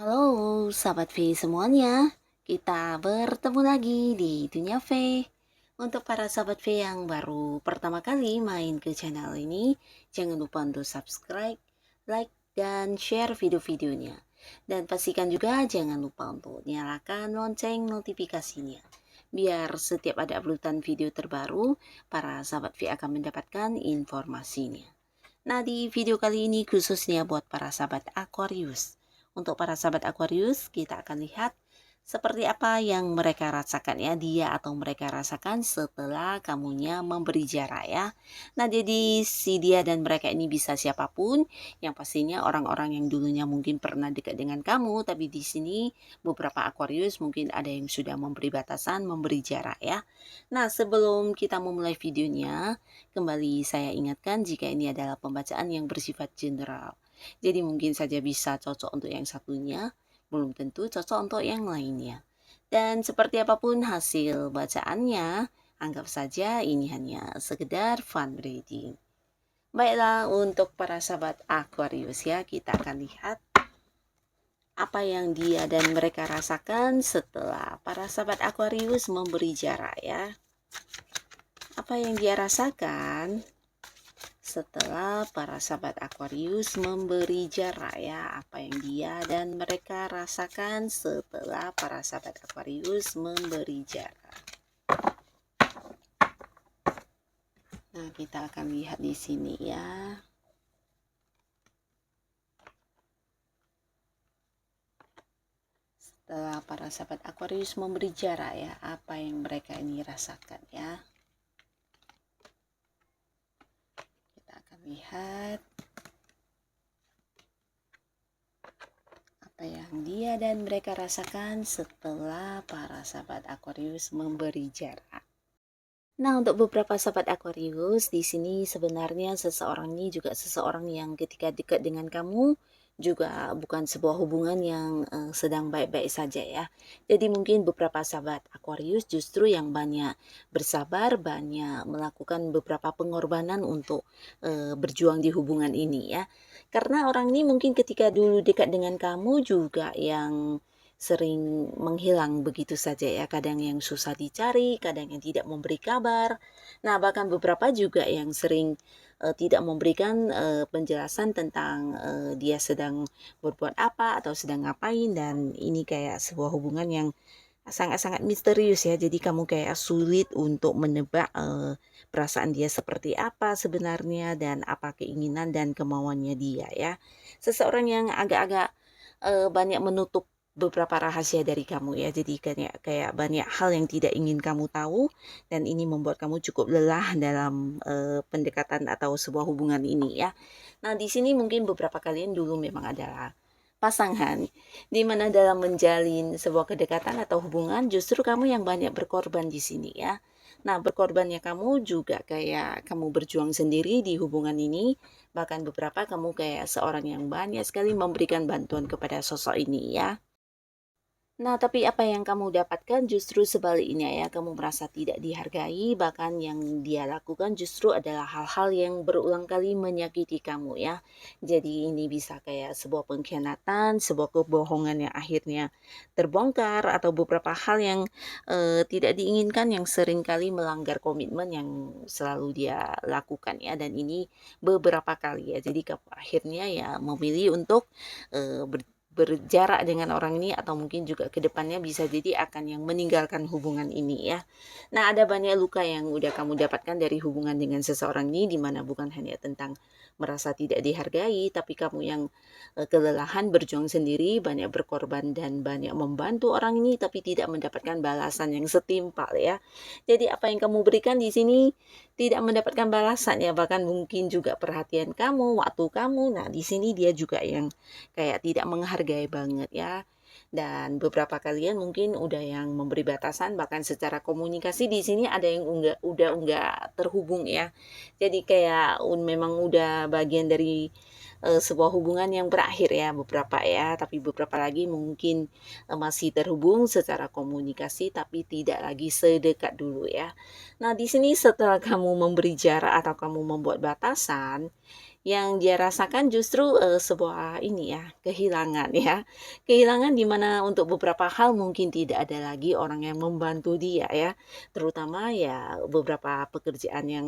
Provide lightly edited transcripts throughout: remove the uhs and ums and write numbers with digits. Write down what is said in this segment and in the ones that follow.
Halo sahabat V semuanya, kita bertemu lagi di Dunia V. Untuk para sahabat V yang baru pertama kali main ke channel ini, jangan lupa untuk subscribe, like, dan share video-videonya. Dan pastikan juga jangan lupa untuk nyalakan lonceng notifikasinya. Biar setiap ada uploadan video terbaru, para sahabat V akan mendapatkan informasinya. Nah, di video kali ini khususnya buat para sahabat Aquarius. Untuk para sahabat Aquarius, kita akan lihat seperti apa yang mereka rasakan ya, dia atau mereka rasakan setelah kamunya memberi jarak ya. Nah, jadi si dia dan mereka ini bisa siapapun, yang pastinya orang-orang yang dulunya mungkin pernah dekat dengan kamu, tapi di sini beberapa Aquarius mungkin ada yang sudah memberi batasan, memberi jarak ya. Nah, sebelum kita memulai videonya, kembali saya ingatkan jika ini adalah pembacaan yang bersifat general. Jadi mungkin saja bisa cocok untuk yang satunya, belum tentu cocok untuk yang lainnya. Dan seperti apapun hasil bacaannya, anggap saja ini hanya sekedar fun reading. Baiklah, untuk para sahabat Aquarius ya, kita akan lihat apa yang dia dan mereka rasakan setelah para sahabat Aquarius memberi jarak ya. Apa yang dia rasakan setelah para sahabat Aquarius memberi jarak ya, apa yang dia dan mereka rasakan setelah para sahabat Aquarius memberi jarak. Nah, kita akan lihat di sini ya. Setelah para sahabat Aquarius memberi jarak ya, apa yang mereka ini rasakan ya. Lihat apa yang dia dan mereka rasakan setelah para sahabat Aquarius memberi jarak. Nah, untuk beberapa sahabat Aquarius di sini sebenarnya seseorang ini juga seseorang yang ketika dekat dengan kamu juga bukan sebuah hubungan yang sedang baik-baik saja ya. Jadi mungkin beberapa sahabat Aquarius justru yang banyak bersabar, banyak melakukan beberapa pengorbanan untuk berjuang di hubungan ini ya. Karena orang ini mungkin ketika dulu dekat dengan kamu juga yang sering menghilang begitu saja ya, kadang yang susah dicari, kadang yang tidak memberi kabar. Nah, bahkan beberapa juga yang sering tidak memberikan penjelasan tentang dia sedang berbuat apa atau sedang ngapain, dan ini kayak sebuah hubungan yang sangat-sangat misterius ya. Jadi kamu kayak sulit untuk menebak perasaan dia seperti apa sebenarnya dan apa keinginan dan kemauannya dia ya. Seseorang yang agak-agak banyak menutup beberapa rahasia dari kamu ya. Jadi kayak banyak hal yang tidak ingin kamu tahu, dan ini membuat kamu cukup lelah dalam pendekatan atau sebuah hubungan ini ya. Nah, di sini mungkin beberapa kalian dulu memang adalah pasangan, di mana dalam menjalin sebuah kedekatan atau hubungan justru kamu yang banyak berkorban di sini ya. Nah, berkorbannya kamu juga kayak kamu berjuang sendiri di hubungan ini, bahkan beberapa kamu kayak seorang yang banyak sekali memberikan bantuan kepada sosok ini ya. Nah, tapi apa yang kamu dapatkan justru sebaliknya ya, kamu merasa tidak dihargai, bahkan yang dia lakukan justru adalah hal-hal yang berulang kali menyakiti kamu ya. Jadi ini bisa kayak sebuah pengkhianatan, sebuah kebohongan yang akhirnya terbongkar, atau beberapa hal yang tidak diinginkan yang sering kali melanggar komitmen yang selalu dia lakukan ya. Dan ini beberapa kali ya, jadi kamu akhirnya ya memilih untuk berjarak dengan orang ini, atau mungkin juga kedepannya bisa jadi akan yang meninggalkan hubungan ini ya. Nah, ada banyak luka yang udah kamu dapatkan dari hubungan dengan seseorang ini, dimana bukan hanya tentang merasa tidak dihargai, tapi kamu yang kelelahan berjuang sendiri, banyak berkorban dan banyak membantu orang ini, tapi tidak mendapatkan balasan yang setimpal ya. Jadi apa yang kamu berikan di sini tidak mendapatkan balasan ya, bahkan mungkin juga perhatian kamu, waktu kamu. Nah, di sini dia juga yang kayak tidak menghargai banget ya. Dan beberapa kalian mungkin udah yang memberi batasan, bahkan secara komunikasi di sini ada yang udah enggak terhubung ya. Jadi kayak memang udah bagian dari sebuah hubungan yang berakhir ya, beberapa ya, tapi beberapa lagi mungkin masih terhubung secara komunikasi tapi tidak lagi sedekat dulu ya. Nah, di sini setelah kamu memberi jarak atau kamu membuat batasan, yang dia rasakan justru, sebuah ini ya, kehilangan ya. Kehilangan di mana untuk beberapa hal mungkin tidak ada lagi orang yang membantu dia ya, terutama ya beberapa pekerjaan yang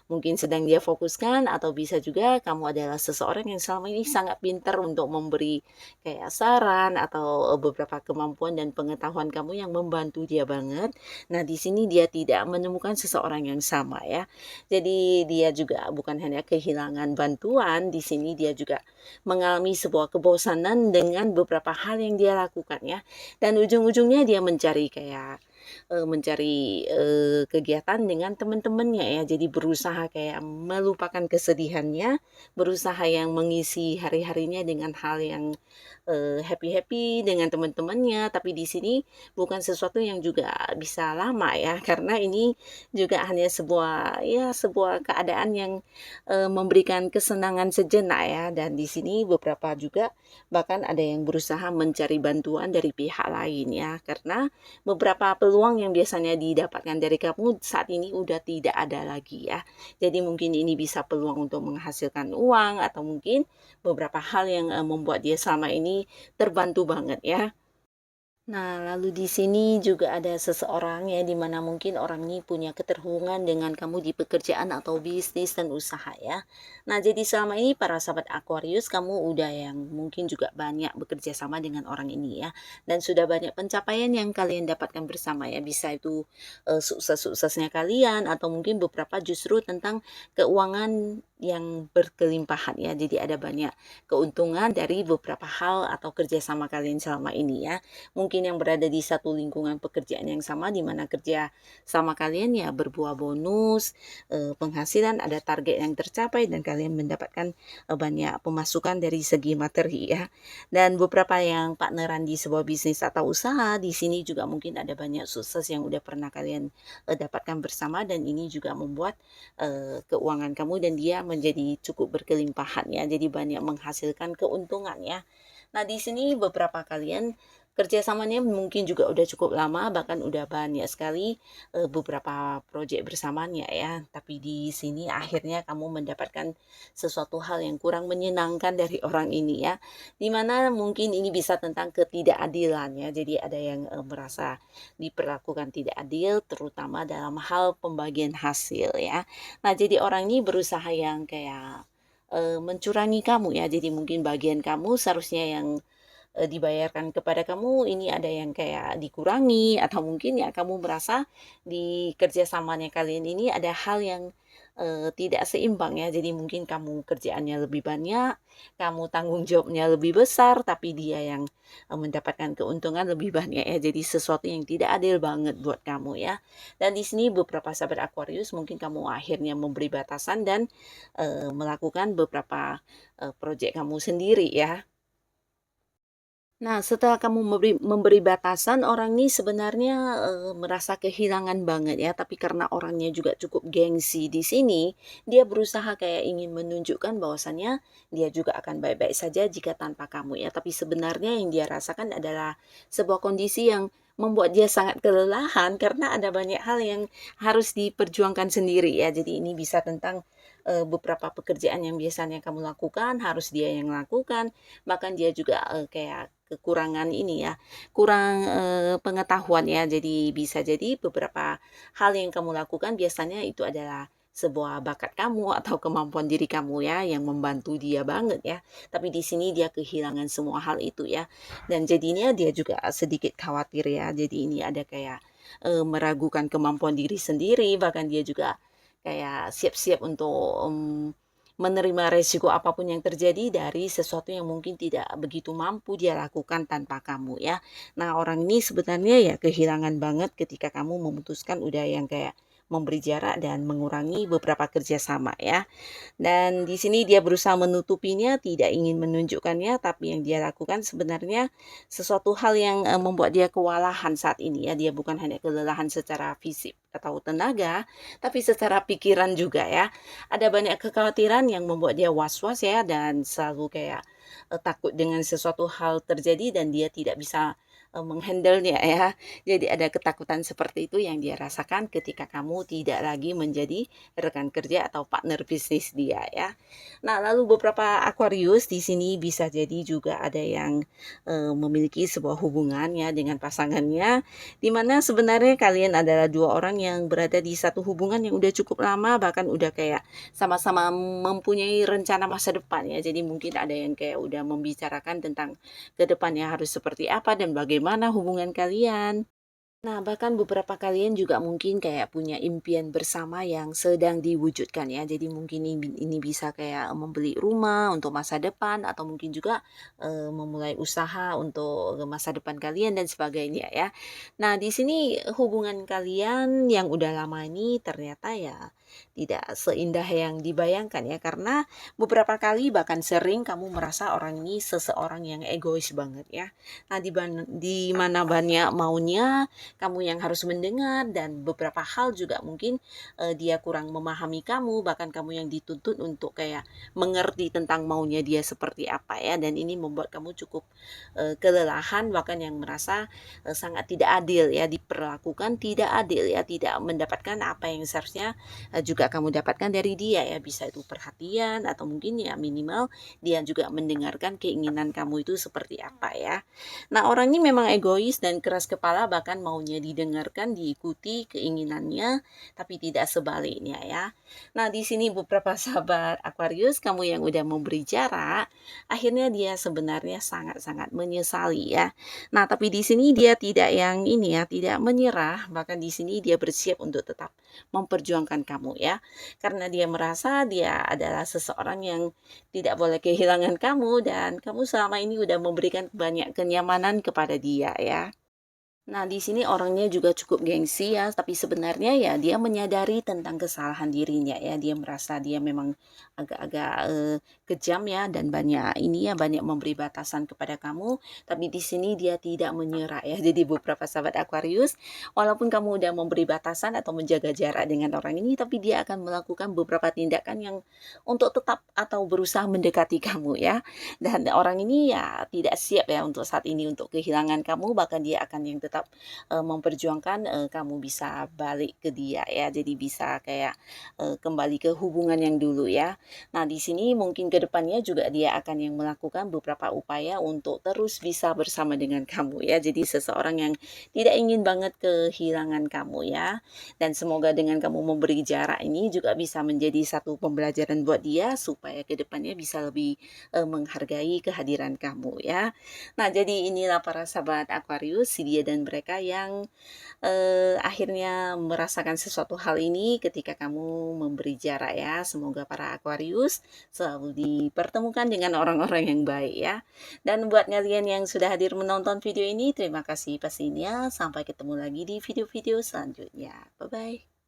mungkin sedang dia fokuskan, atau bisa juga kamu adalah seseorang yang selama ini sangat pintar untuk memberi kayak saran atau, beberapa kemampuan dan pengetahuan kamu yang membantu dia banget. Nah, di sini dia tidak menemukan seseorang yang sama ya. Jadi dia juga bukan hanya kehilangan bantuan, di sini dia juga mengalami sebuah kebosanan dengan beberapa hal yang dia lakukan ya. Dan ujung-ujungnya dia mencari kayak mencari kegiatan dengan teman-temannya ya. Jadi berusaha kayak melupakan kesedihannya, berusaha yang mengisi hari-harinya dengan hal yang happy-happy dengan teman-temannya. Tapi di sini bukan sesuatu yang juga bisa lama ya, karena ini juga hanya sebuah keadaan yang memberikan kesenangan sejenak ya. Dan di sini beberapa juga bahkan ada yang berusaha mencari bantuan dari pihak lain ya, karena beberapa peluang yang biasanya didapatkan dari kamu saat ini udah tidak ada lagi ya. Jadi mungkin ini bisa peluang untuk menghasilkan uang, atau mungkin beberapa hal yang membuat dia selama ini terbantu banget ya. Nah, lalu di sini juga ada seseorang ya, di mana mungkin orang ini punya keterhubungan dengan kamu di pekerjaan atau bisnis dan usaha ya. Nah, jadi selama ini para sahabat Aquarius, kamu udah yang mungkin juga banyak bekerja sama dengan orang ini ya. Dan sudah banyak pencapaian yang kalian dapatkan bersama ya. Bisa itu sukses-suksesnya kalian, atau mungkin beberapa justru tentang keuangan yang berkelimpahan ya. Jadi ada banyak keuntungan dari beberapa hal atau kerjasama kalian selama ini ya. Mungkin yang berada di satu lingkungan pekerjaan yang sama, di mana kerja sama kalian ya berbuah bonus, penghasilan, ada target yang tercapai, dan kalian mendapatkan banyak pemasukan dari segi materi ya. Dan beberapa yang partneran di sebuah bisnis atau usaha, di sini juga mungkin ada banyak sukses yang udah pernah kalian dapatkan bersama, dan ini juga membuat keuangan kamu dan dia menjadi cukup berkelimpahan ya. Jadi banyak menghasilkan keuntungan ya. Nah, di sini beberapa kalian kerjasamanya mungkin juga udah cukup lama, bahkan udah banyak sekali beberapa proyek bersamanya ya. Tapi di sini akhirnya kamu mendapatkan sesuatu hal yang kurang menyenangkan dari orang ini ya. Dimana mungkin ini bisa tentang ketidakadilan ya. Jadi ada yang merasa diperlakukan tidak adil, terutama dalam hal pembagian hasil ya. Nah, jadi orang ini berusaha yang kayak mencurangi kamu ya. Jadi mungkin bagian kamu seharusnya yang dibayarkan kepada kamu, ini ada yang kayak dikurangi, atau mungkin ya kamu merasa di kerjasamanya kalian ini ada hal yang tidak seimbang ya. Jadi mungkin kamu kerjaannya lebih banyak, kamu tanggung jawabnya lebih besar, tapi dia yang mendapatkan keuntungan lebih banyak ya. Jadi sesuatu yang tidak adil banget buat kamu ya. Dan di sini beberapa sahabat Aquarius, mungkin kamu akhirnya memberi batasan dan melakukan beberapa proyek kamu sendiri ya. Nah, setelah kamu memberi batasan, orang ini sebenarnya merasa kehilangan banget ya, tapi karena orangnya juga cukup gengsi di sini, dia berusaha kayak ingin menunjukkan bahwasannya dia juga akan baik-baik saja jika tanpa kamu ya. Tapi sebenarnya yang dia rasakan adalah sebuah kondisi yang membuat dia sangat kelelahan, karena ada banyak hal yang harus diperjuangkan sendiri ya. Jadi ini bisa tentang beberapa pekerjaan yang biasanya kamu lakukan harus dia yang lakukan, bahkan dia juga kayak kekurangan ini ya, kurang pengetahuan ya. Jadi bisa jadi beberapa hal yang kamu lakukan biasanya itu adalah sebuah bakat kamu atau kemampuan diri kamu ya, yang membantu dia banget ya. Tapi di sini dia kehilangan semua hal itu ya. Dan jadinya dia juga sedikit khawatir ya. Jadi ini ada kayak meragukan kemampuan diri sendiri, bahkan dia juga kayak siap-siap untuk menerima resiko apapun yang terjadi dari sesuatu yang mungkin tidak begitu mampu dia lakukan tanpa kamu ya. Nah, orang ini sebenarnya ya kehilangan banget ketika kamu memutuskan udah yang kayak memberi jarak dan mengurangi beberapa kerjasama ya. Dan di sini dia berusaha menutupinya, tidak ingin menunjukkannya, tapi yang dia lakukan sebenarnya sesuatu hal yang membuat dia kewalahan saat ini ya. Dia bukan hanya kelelahan secara fisik atau tenaga, tapi secara pikiran juga ya. Ada banyak kekhawatiran yang membuat dia was-was ya, dan selalu kayak takut dengan sesuatu hal terjadi dan dia tidak bisa menghandle-nya ya. Jadi ada ketakutan seperti itu yang dia rasakan ketika kamu tidak lagi menjadi rekan kerja atau partner bisnis dia ya. Nah, lalu beberapa Aquarius di sini bisa jadi juga ada yang memiliki sebuah hubungan ya dengan pasangannya, di mana sebenarnya kalian adalah dua orang yang berada di satu hubungan yang udah cukup lama, bahkan udah kayak sama-sama mempunyai rencana masa depan ya. Jadi mungkin ada yang kayak udah membicarakan tentang ke depannya harus seperti apa dan bagaimana hubungan kalian. Nah, bahkan beberapa kalian juga mungkin kayak punya impian bersama yang sedang diwujudkan ya. Jadi mungkin ini bisa kayak membeli rumah untuk masa depan atau mungkin juga memulai usaha untuk masa depan kalian dan sebagainya ya. Nah, di sini hubungan kalian yang udah lama ini ternyata ya tidak seindah yang dibayangkan ya, karena beberapa kali bahkan sering kamu merasa orang ini seseorang yang egois banget ya. Nah, di mana banyak maunya, kamu yang harus mendengar, dan beberapa hal juga mungkin dia kurang memahami kamu, bahkan kamu yang dituntut untuk kayak mengerti tentang maunya dia seperti apa ya, dan ini membuat kamu cukup kelelahan, bahkan yang merasa sangat tidak adil ya, diperlakukan tidak adil ya, tidak mendapatkan apa yang seharusnya juga kamu dapatkan dari dia ya, bisa itu perhatian atau mungkin ya minimal dia juga mendengarkan keinginan kamu itu seperti apa ya. Nah, orang ini memang egois dan keras kepala, bahkan maunya didengarkan, diikuti keinginannya, tapi tidak sebaliknya ya. Nah, di sini beberapa sahabat Aquarius, kamu yang udah memberi jarak, akhirnya dia sebenarnya sangat-sangat menyesali ya. Nah, tapi di sini dia tidak yang ini ya, tidak menyerah, bahkan di sini dia bersiap untuk tetap memperjuangkan kamu ya. Karena dia merasa dia adalah seseorang yang tidak boleh kehilangan kamu, dan kamu selama ini udah memberikan banyak kenyamanan kepada dia ya. Nah, di sini orangnya juga cukup gengsi ya, tapi sebenarnya ya dia menyadari tentang kesalahan dirinya ya. Dia merasa dia memang agak-agak kejam ya, dan banyak ini ya, banyak memberi batasan kepada kamu, tapi di sini dia tidak menyerah ya. Jadi beberapa sahabat Aquarius, walaupun kamu udah memberi batasan atau menjaga jarak dengan orang ini, tapi dia akan melakukan beberapa tindakan yang untuk tetap atau berusaha mendekati kamu ya. Dan orang ini ya tidak siap ya untuk saat ini untuk kehilangan kamu, bahkan dia akan yang tetap memperjuangkan kamu bisa balik ke dia ya. Jadi bisa kayak kembali ke hubungan yang dulu ya. Nah, di sini mungkin ke depannya juga dia akan yang melakukan beberapa upaya untuk terus bisa bersama dengan kamu ya. Jadi seseorang yang tidak ingin banget kehilangan kamu ya. Dan semoga dengan kamu memberi jarak ini juga bisa menjadi satu pembelajaran buat dia, supaya ke depannya bisa lebih menghargai kehadiran kamu ya. Nah, jadi inilah para sahabat Aquarius, si dia dan mereka yang akhirnya merasakan sesuatu hal ini ketika kamu memberi jarak ya. Semoga para Aquarius selalu dipertemukan dengan orang-orang yang baik ya. Dan buat kalian yang sudah hadir menonton video ini, terima kasih pastinya. Sampai ketemu lagi di video-video selanjutnya. Bye-bye.